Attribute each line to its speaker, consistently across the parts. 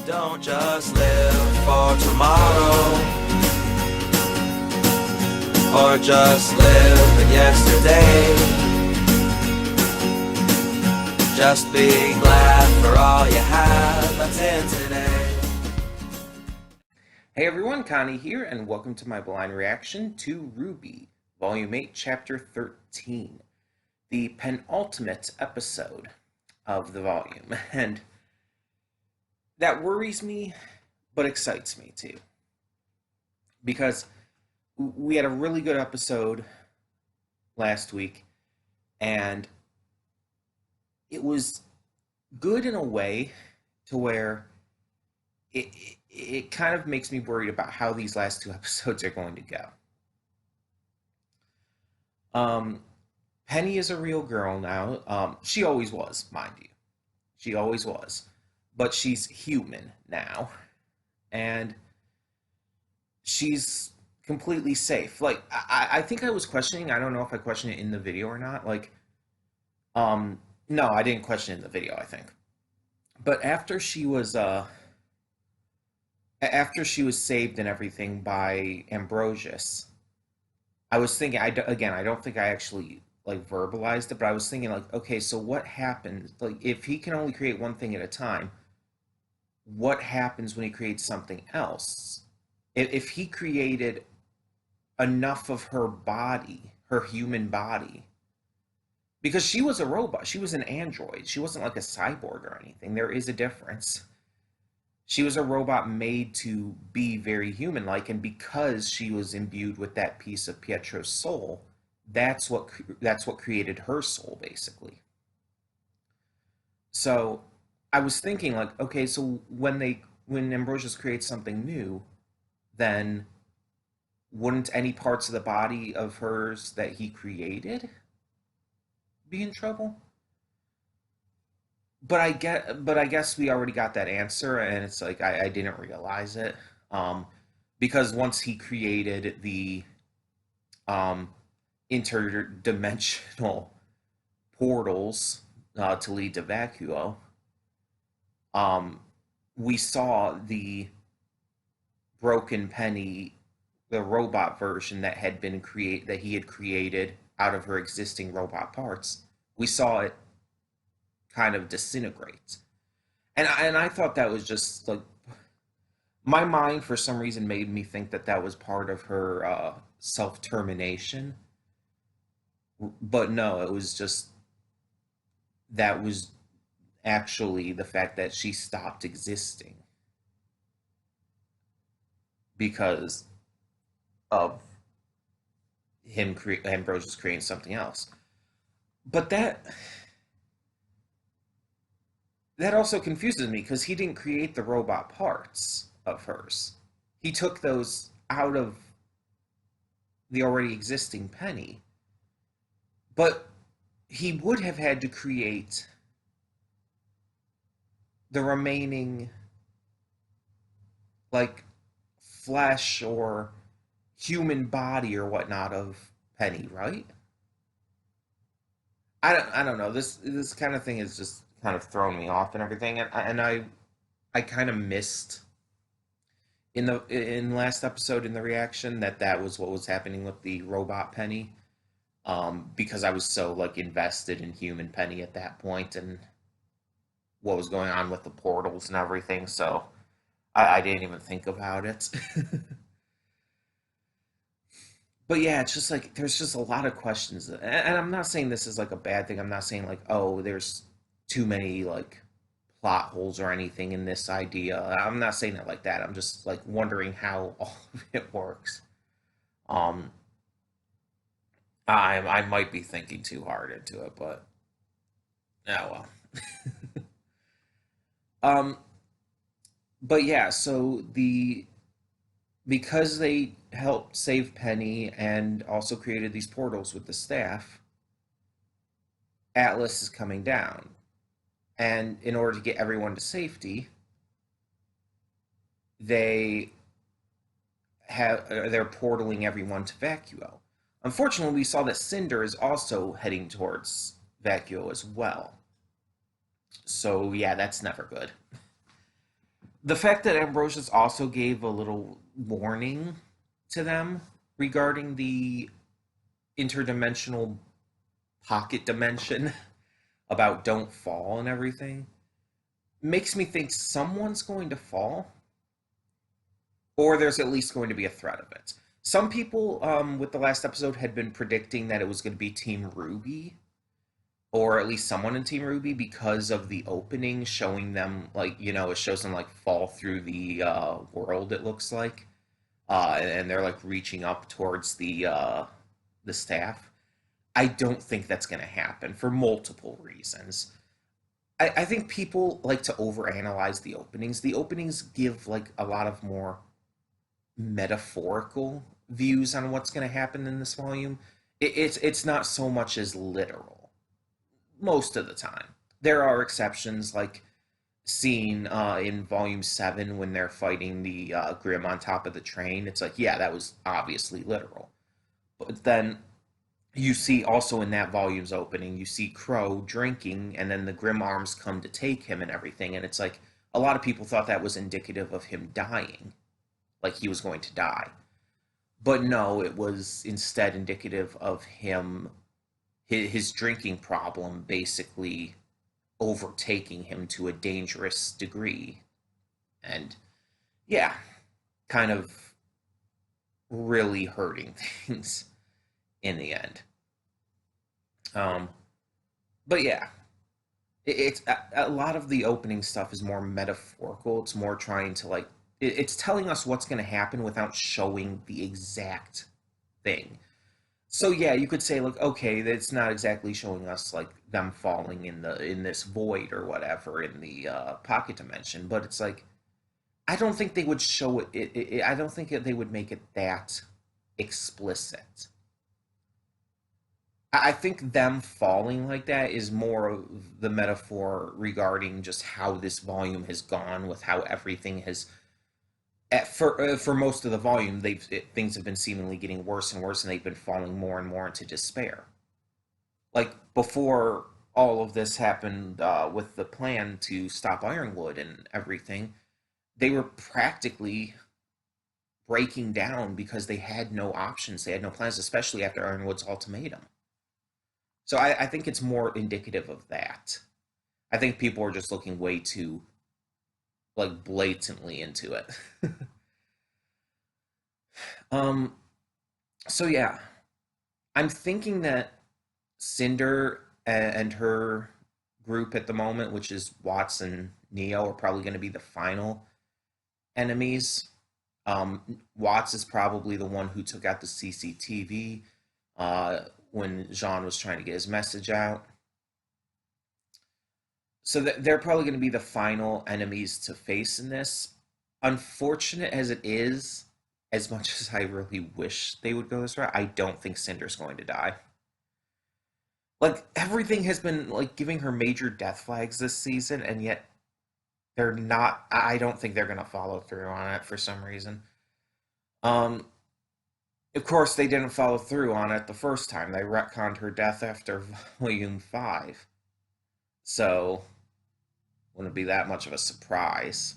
Speaker 1: Don't just live for tomorrow, or just live in yesterday. Just be glad for all you have that's in today.
Speaker 2: Hey everyone, Connie here, and welcome to my blind reaction to RWBY Volume 8, Chapter 13, the penultimate episode of the volume. And that worries me, but excites me too. Because we had a really good episode last week, and it was good in a way to where it kind of makes me worried about how these last two episodes are going to go. Penny is a real girl now. She always was, mind you. She always was. But she's human now. And she's completely safe. Like, I think I was questioning, I don't know if I questioned it in the video or not. No, I didn't question it in the video, I think. But after she was saved and everything by Ambrosius, I was thinking, I don't think I actually verbalized it, but I was thinking okay, so what happens, if he can only create one thing at a time, what happens when he creates something else? If he created enough of her body, her human body, because she was a robot, she was an android, she wasn't like a cyborg or anything, there is a difference. She was a robot made to be very human-like, and because she was imbued with that piece of Pietro's soul, that's what created her soul, basically. So I was thinking, okay, so when Ambrosius creates something new, then wouldn't any parts of the body of hers that he created be in trouble? But I guess we already got that answer, and it's I didn't realize it, because once he created the interdimensional portals to lead to Vacuo, we saw the broken Penny, the robot version that he had created out of her existing robot parts. We saw it kind of disintegrate, and I thought that was just my mind for some reason made me think that was part of her self-termination, but no, it was just that was actually the fact that she stopped existing because of Ambrosius creating something else. But that also confuses me, because he didn't create the robot parts of hers. He took those out of the already existing Penny. But he would have had to create the remaining flesh or human body or whatnot of Penny, right? I don't know. This kind of thing is just kind of thrown me off and everything, and I kind of missed in last episode in the reaction that was what was happening with the robot Penny, because I was so invested in human Penny at that point and what was going on with the portals and everything, so I didn't even think about it. But yeah, it's just there's just a lot of questions, and I'm not saying this is a bad thing. I'm not saying oh, there's too many plot holes or anything in this idea. I'm not saying it like that. I'm just wondering how all of it works. I might be thinking too hard into it, but oh well. But yeah, so because they helped save Penny and also created these portals with the staff, Atlas is coming down. And in order to get everyone to safety, they're portaling everyone to Vacuo. Unfortunately, we saw that Cinder is also heading towards Vacuo as well. So yeah, that's never good. The fact that Ambrosius also gave a little warning to them regarding the interdimensional pocket dimension about don't fall and everything makes me think someone's going to fall, or there's at least going to be a threat of it. Some people with the last episode had been predicting that it was going to be Team RWBY, or at least someone in Team RWBY, because of the opening showing them, like, it shows them like fall through the world, it looks like, and they're like reaching up towards the staff. I don't think that's going to happen for multiple reasons. I think people like to overanalyze the openings. The openings give like a lot of more metaphorical views on what's going to happen in this volume. It's not so much as literal most of the time. There are exceptions, like scene in volume 7 when they're fighting the Grim on top of the train. It's like, yeah, that was obviously literal. But then you see also in that volume's opening, you see Crow drinking, and then the Grim arms come to take him and everything, and it's like a lot of people thought that was indicative of him dying, like he was going to die. But no, it was instead indicative of him, his drinking problem basically overtaking him to a dangerous degree. And yeah, kind of really hurting things in the end. Um, but yeah, it's a lot of the opening stuff is more metaphorical. It's more trying to like, it's telling us what's going to happen without showing the exact thing. So yeah, you could say like, okay, that's not exactly showing us like them falling in this void or whatever in the pocket dimension, but it's like I don't think they would show I don't think they would make it that explicit. I think them falling like that is more of the metaphor regarding just how this volume has gone with how everything has for most of the volume, things have been seemingly getting worse and worse, and they've been falling more and more into despair. Like before all of this happened with the plan to stop Ironwood and everything, they were practically breaking down because they had no options, they had no plans, especially after Ironwood's ultimatum. So I think it's more indicative of that. I think people are just looking way too like blatantly into it. um, so yeah, I'm thinking that Cinder and her group at the moment, which is Watts and Neo, are probably going to be the final enemies. Watts is probably the one who took out the CCTV when Jean was trying to get his message out. So they're probably going to be the final enemies to face in this. Unfortunate as it is, as much as I really wish they would go this route, I don't think Cinder's going to die. Like everything has been like giving her major death flags this season, and yet they're not. I don't think they're going to follow through on it for some reason. Um, of course, they didn't follow through on it the first time. They retconned her death after Volume 5. So, wouldn't be that much of a surprise.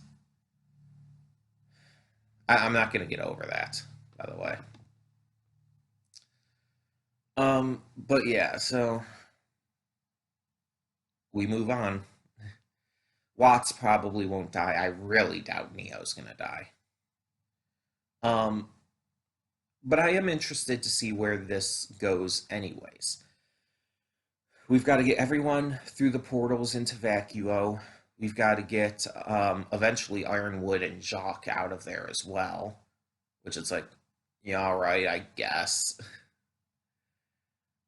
Speaker 2: I'm not going to get over that, by the way. But yeah, so we move on. Watts probably won't die. I really doubt Neo's going to die. Um, but I am interested to see where this goes, anyways. We've got to get everyone through the portals into Vacuo. We've got to get eventually Ironwood and Jacques out of there as well, which is like, yeah, all right, I guess.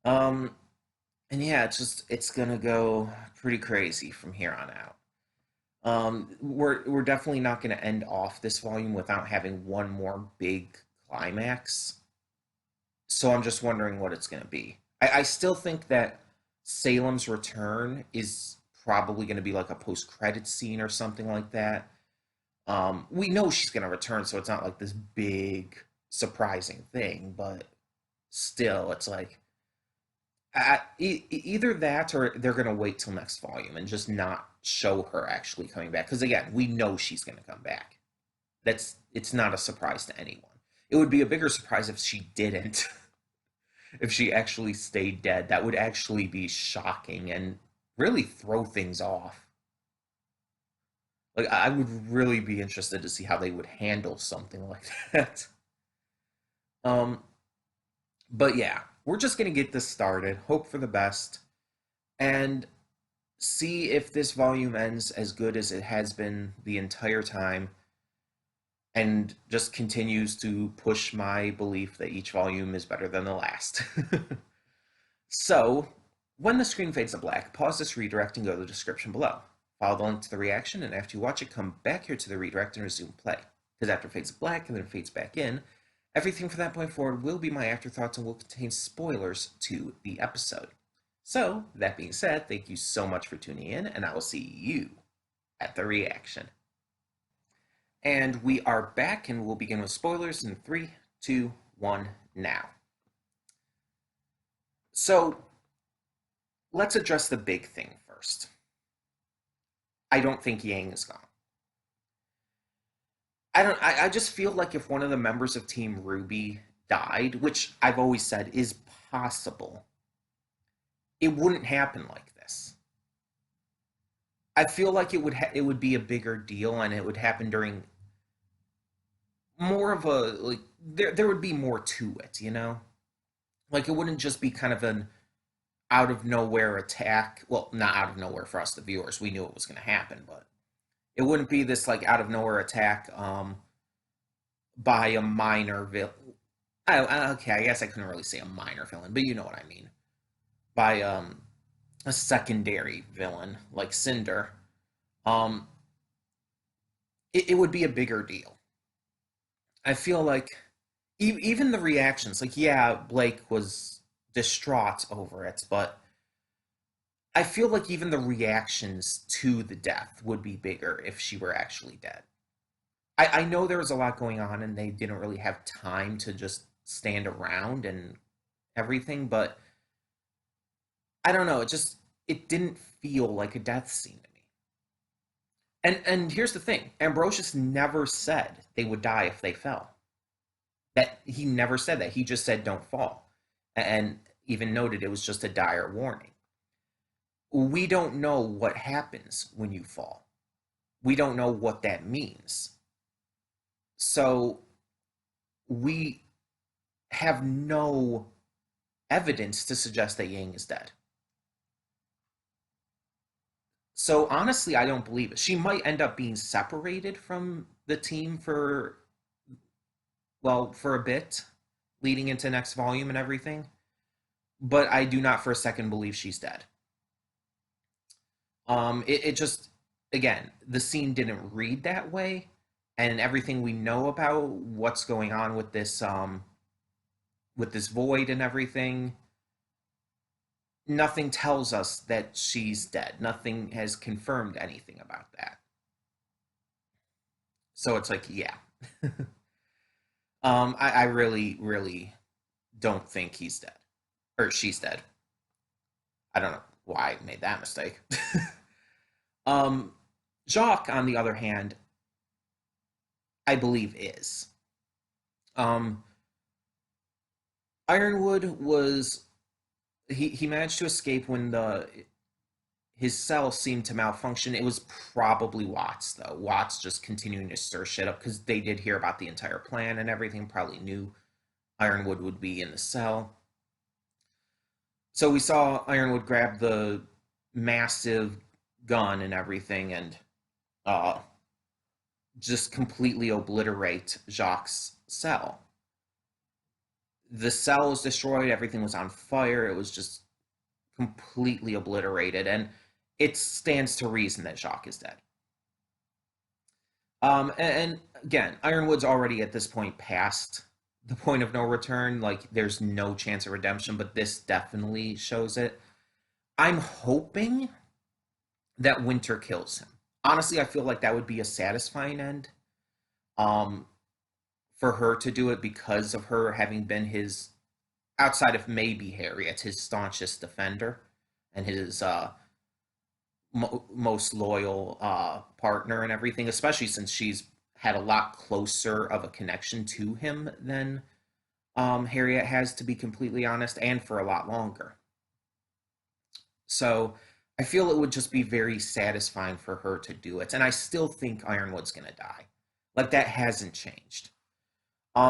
Speaker 2: Um, and yeah, it's gonna go pretty crazy from here on out. We're definitely not gonna end off this volume without having one more big climax. So I'm just wondering what it's gonna be. I still think that Salem's return is probably going to be like a post-credit scene or something like that. We know she's going to return, so it's not like this big surprising thing, but still, it's like either that or they're going to wait till next volume and just not show her actually coming back. Because again, we know she's going to come back. It's not a surprise to anyone. It would be a bigger surprise if she didn't. If she actually stayed dead. That would actually be shocking and really throw things off. Like, I would really be interested to see how they would handle something like that. Um, but yeah, we're just gonna get this started, hope for the best, and see if this volume ends as good as it has been the entire time, and just continues to push my belief that each volume is better than the last. So, when the screen fades to black, pause this redirect and go to the description below. Follow the link to the reaction, and after you watch it, come back here to the redirect and resume play. Because after it fades to black and then it fades back in, everything from that point forward will be my afterthoughts and will contain spoilers to the episode. So, that being said, thank you so much for tuning in, and I will see you at the reaction. And we are back, and we'll begin with spoilers in 3, 2, 1, now. So, let's address the big thing first. I don't think Yang is gone. I just feel like if one of the members of Team RWBY died, which I've always said is possible, it wouldn't happen like this. I feel like it would be a bigger deal, and it would happen during more of a, like, there would be more to it, you know? Like, it wouldn't just be kind of an out of nowhere attack. Well, not out of nowhere for us, the viewers. We knew it was going to happen, but it wouldn't be this like out of nowhere attack by a minor villain. Okay, I guess I couldn't really say a minor villain, but you know what I mean. By a secondary villain like Cinder. It would be a bigger deal. I feel like even the reactions, like, yeah, Blake was distraught over it, but I feel like even the reactions to the death would be bigger if she were actually dead. I know there was a lot going on and they didn't really have time to just stand around and everything, but I don't know, it didn't feel like a death scene to me. And here's the thing, Ambrosius never said they would die if they fell. That he never said that. He just said don't fall. And even noted it was just a dire warning. We don't know what happens when you fall. We don't know what that means. So we have no evidence to suggest that Yang is dead. So honestly, I don't believe it. She might end up being separated from the team for a bit, leading into next volume and everything. But I do not for a second believe she's dead. It just, again, the scene didn't read that way, and everything we know about what's going on with this void and everything, nothing tells us that she's dead. Nothing has confirmed anything about that. So it's like, yeah. I really, really don't think he's dead. Or she's dead. I don't know why I made that mistake. Jacques, on the other hand, I believe is. Ironwood was... He managed to escape when his cell seemed to malfunction. It was probably Watts, though. Watts just continuing to stir shit up, because they did hear about the entire plan and everything, probably knew Ironwood would be in the cell. So we saw Ironwood grab the massive gun and everything and just completely obliterate Jacques' cell. The cell was destroyed, everything was on fire, it was just completely obliterated, and it stands to reason that Jacques is dead. And again, Ironwood's already at this point past the point of no return. Like, there's no chance of redemption, but this definitely shows it. I'm hoping that Winter kills him. Honestly, I feel like that would be a satisfying end. For her to do it, because of her having been his, outside of maybe Harriet, his staunchest defender and his most loyal partner and everything, especially since she's had a lot closer of a connection to him than Harriet has, to be completely honest, and for a lot longer. So I feel it would just be very satisfying for her to do it. And I still think Ironwood's going to die. Like, that hasn't changed.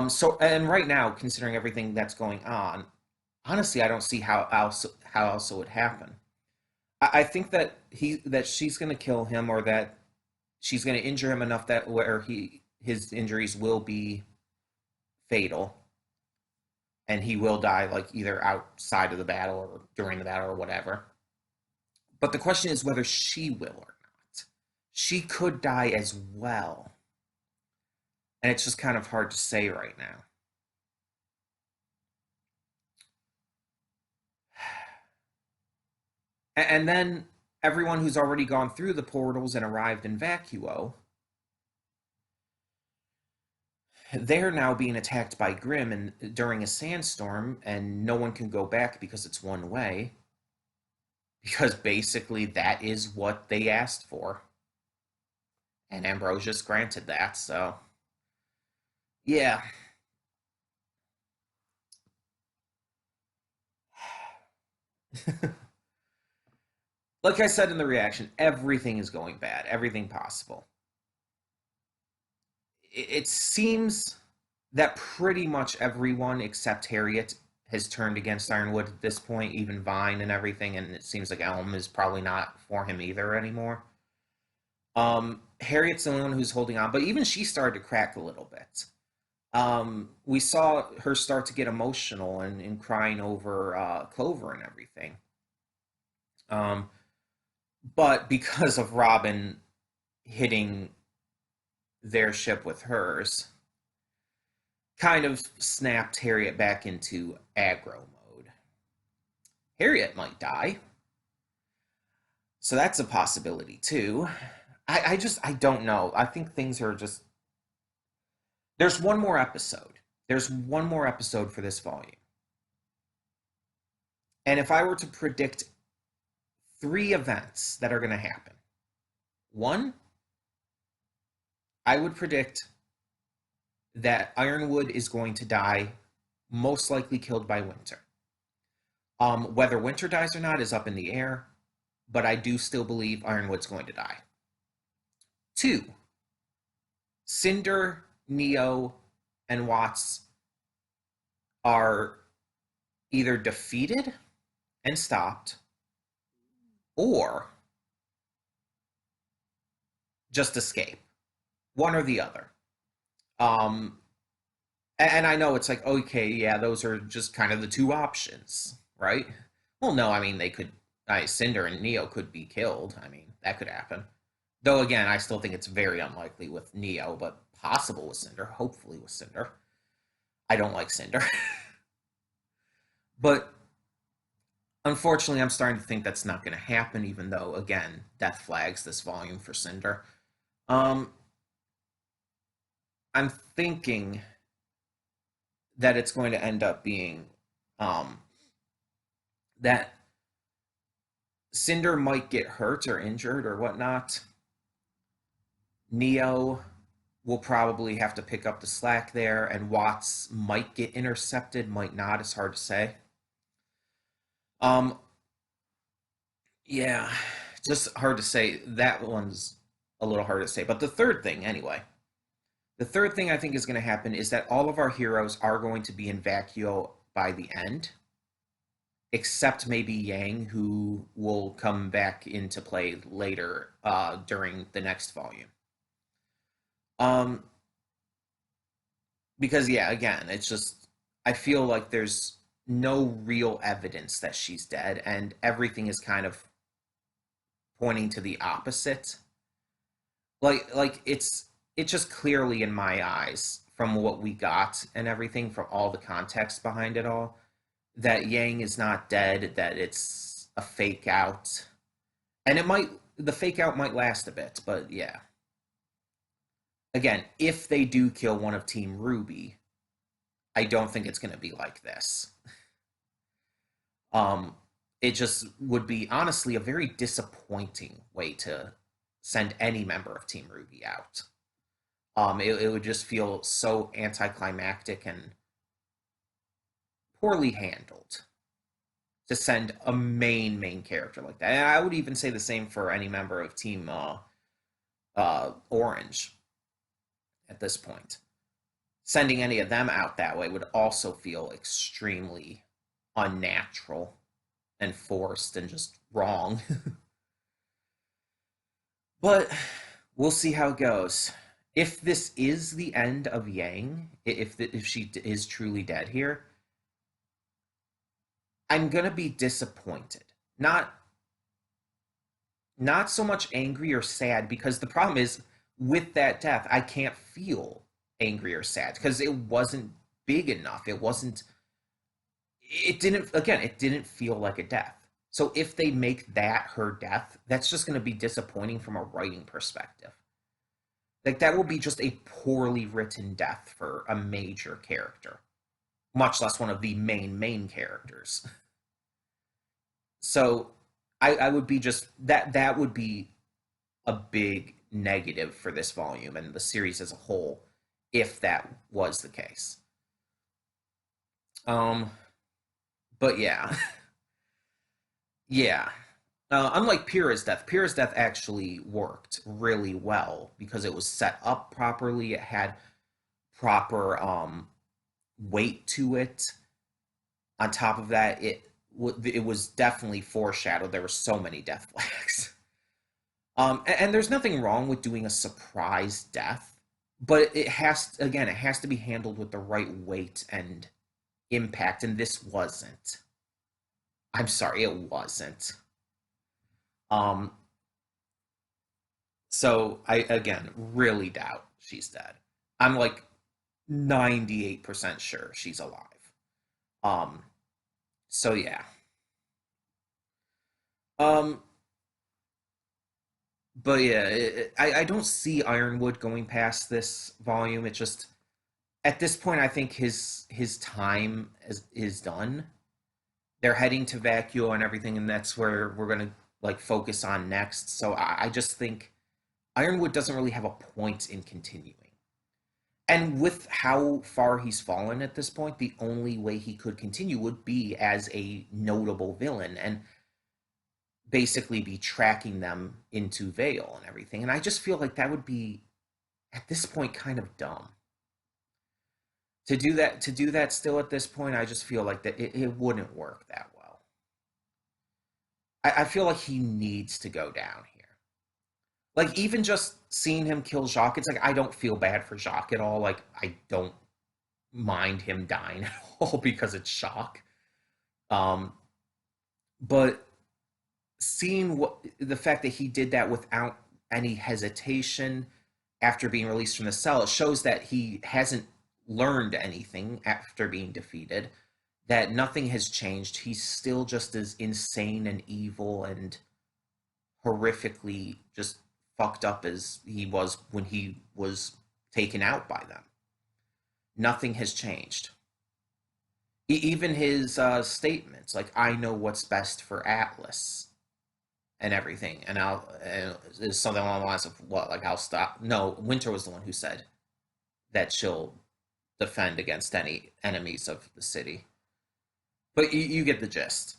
Speaker 2: So, and right now, considering everything that's going on, honestly, I don't see how else it would happen. I think that she's going to kill him, or that she's going to injure him enough that where his injuries will be fatal, and he will die, like, either outside of the battle or during the battle or whatever. But the question is whether she will or not. She could die as well, and it's just kind of hard to say right now. And then everyone who's already gone through the portals and arrived in Vacuo, they're now being attacked by Grimm and during a sandstorm, and no one can go back because it's one way. Because basically that is what they asked for. And Ambrosius granted that, so yeah. Like I said in the reaction, everything is going bad, everything possible. It seems that pretty much everyone except Harriet has turned against Ironwood at this point, even Vine and everything, and it seems like Elm is probably not for him either anymore. Harriet's the only one who's holding on, but even she started to crack a little bit. We saw her start to get emotional and crying over Clover and everything. Um, but because of Robin hitting their ship with hers, kind of snapped Harriet back into aggro mode. Harriet might die, so that's a possibility too. I don't know. I think things are just. There's one more episode. There's one more episode for this volume. And if I were to predict 3 events that are going to happen, one, I would predict that Ironwood is going to die, most likely killed by Winter. Whether Winter dies or not is up in the air, but I do still believe Ironwood's going to die. 2, Cinder, Neo, and Watts are either defeated and stopped, or just escape. One or the other. And I know it's like, okay, yeah, those are just kind of the 2 options, right? Well, no, I mean, they could, Cinder and Neo could be killed. I mean, that could happen. Though, again, I still think it's very unlikely with Neo, but possible with Cinder, hopefully with Cinder. I don't like Cinder. But unfortunately, I'm starting to think that's not going to happen, even though, again, death flags this volume for Cinder. I'm thinking that it's going to end up being that Cinder might get hurt or injured or whatnot. Neo will probably have to pick up the slack there, and Watts might get intercepted, might not. It's hard to say. Um, yeah, just hard to say. That one's a little hard to say. But the third thing, anyway, the third thing I think is going to happen is that all of our heroes are going to be in Vacuo by the end, except maybe Yang, who will come back into play later during the next volume. Because, yeah, again, it's just, I feel like there's no real evidence that she's dead, and everything is kind of pointing to the opposite. Like it's just clearly in my eyes from what we got and everything, from all the context behind it all, that Yang is not dead, that it's a fake out. And the fake out might last a bit, but yeah. Again, if they do kill one of Team RWBY, I don't think it's going to be like this. it just would be honestly a very disappointing way to send any member of Team RWBY out. It would just feel so anticlimactic and poorly handled to send a main character like that. And I would even say the same for any member of Team Orange at this point. Sending any of them out that way would also feel extremely unnatural and forced and just wrong. But we'll see how it goes. If this is the end of Yang, if she is truly dead here, I'm gonna be disappointed. Not so much angry or sad, because the problem is with that death, I can't feel angry or sad because it wasn't big enough. It didn't feel like a death. So if they make that her death, that's just going to be disappointing from a writing perspective. Like, that will be just a poorly written death for a major character, much less one of the main characters. So I would be just that would be a big negative for this volume and the series as a whole if that was the case. But yeah. Yeah. Unlike Pyrrha's death actually worked really well because it was set up properly. It had proper weight to it. On top of that, it was definitely foreshadowed. There were so many death flags. And there's nothing wrong with doing a surprise death, but it has to be handled with the right weight and impact, and this wasn't. I'm sorry, it wasn't. Um, so I again really doubt she's dead. I'm like 98% sure she's alive. Um, so yeah. Um, but yeah, I don't see Ironwood going past this volume. It just at this point, I think his time is done. They're heading to Vacuo and everything, and that's where we're gonna like focus on next. So I just think Ironwood doesn't really have a point in continuing. And with how far he's fallen at this point, the only way he could continue would be as a notable villain and basically be tracking them into Vale and everything. And I just feel like that would be at this point kind of dumb. To do that still at this point, I just feel like that it wouldn't work that well. I feel like he needs to go down here. Like, even just seeing him kill Jacques, it's like I don't feel bad for Jacques at all. Like, I don't mind him dying at all because it's Jacques. Um, but seeing the fact that he did that without any hesitation after being released from the cell, it shows that he hasn't learned anything after being defeated, that nothing has changed. He's still just as insane and evil and horrifically just fucked up as he was when he was taken out by them. Nothing has changed. Even his statements, like, I know what's best for Atlas and everything, and is something along the lines of what, like, I'll stop. No, Winter was the one who said that she'll defend against any enemies of the city. But you get the gist.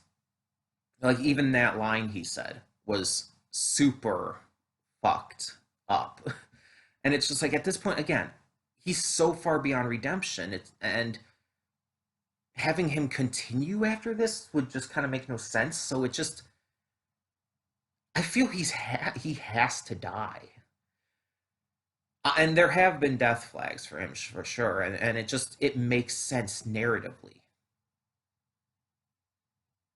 Speaker 2: Like, even that line he said was super fucked up. And it's just like, at this point, again, he's so far beyond redemption. And having him continue after this would just kind of make no sense. So it just, I feel he has to die. And there have been death flags for him for sure, and it makes sense narratively.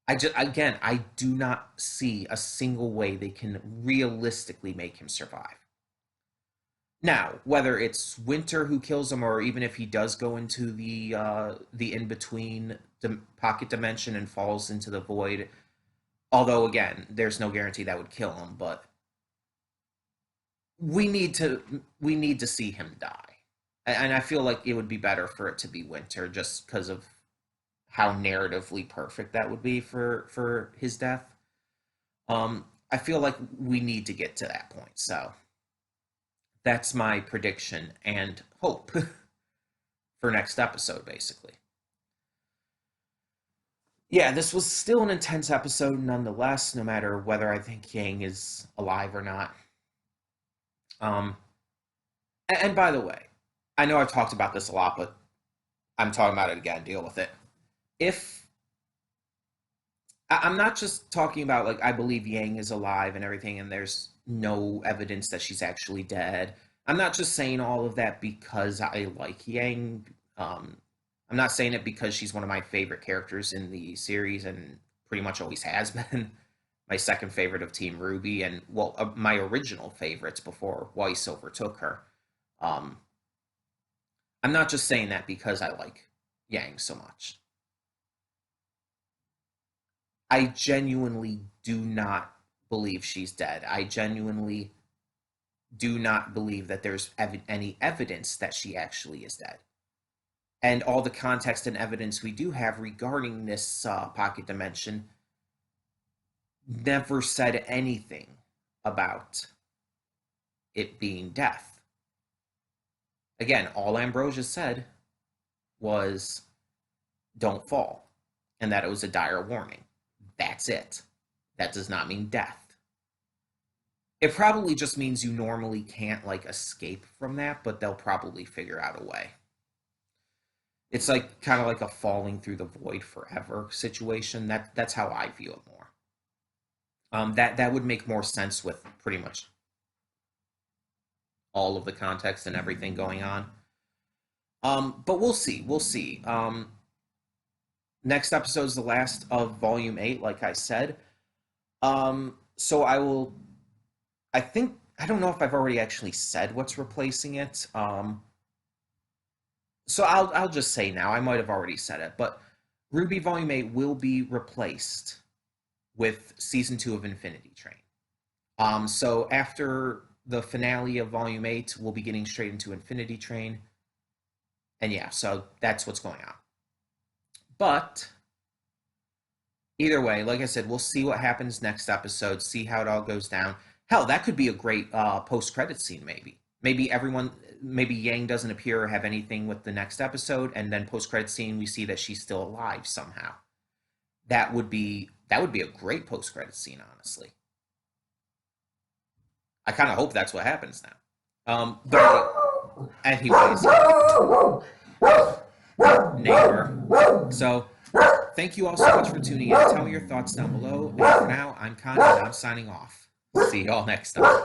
Speaker 2: I do not see a single way they can realistically make him survive. Now, whether it's Winter who kills him, or even if he does go into the in between pocket dimension and falls into the void, although again, there's no guarantee that would kill him, but we need to see him die, and I feel like it would be better for it to be Winter just because of how narratively perfect that would be for his death. I feel like we need to get to that point. So that's my prediction and hope for next episode, basically. Yeah, this was still an intense episode nonetheless, no matter whether I think Yang is alive or not. And by the way, I know I've talked about this a lot, but I'm talking about it again. Deal with it. If I'm not just talking about, like, I believe Yang is alive and everything, and there's no evidence that she's actually dead. I'm not just saying all of that because I like Yang. I'm not saying it because she's one of my favorite characters in the series and pretty much always has been. My second favorite of Team RWBY, and, well, my original favorites before Weiss overtook her. I'm not just saying that because I like Yang so much. I genuinely do not believe she's dead. I genuinely do not believe that there's any evidence that she actually is dead. And all the context and evidence we do have regarding this pocket dimension never said anything about it being death. Again, all Ambrosia said was, don't fall, and that it was a dire warning. That's it. That does not mean death. It probably just means you normally can't, like, escape from that, but they'll probably figure out a way. It's like kind of like a falling through the void forever situation. That's how I view it more. That would make more sense with pretty much all of the context and everything going on. But we'll see. We'll see. Next episode is the last of Volume 8, like I said. So I don't know if I've already actually said what's replacing it. So I'll just say now, I might have already said it, but RWBY Volume 8 will be replaced with Season 2 of Infinity Train. So after the finale of Volume 8, we'll be getting straight into Infinity Train. And yeah, so that's what's going on. But either way, like I said, we'll see what happens next episode, see how it all goes down. Hell, that could be a great post-credit scene, maybe. Maybe Yang doesn't appear or have anything with the next episode, and then post-credit scene, we see that she's still alive somehow. That would be a great post-credit scene, honestly. I kind of hope that's what happens now. But anyways, neighbor. So, thank you all so much for tuning in. Tell me your thoughts down below. And for now, I'm Connie, and I'm signing off. See y'all next time.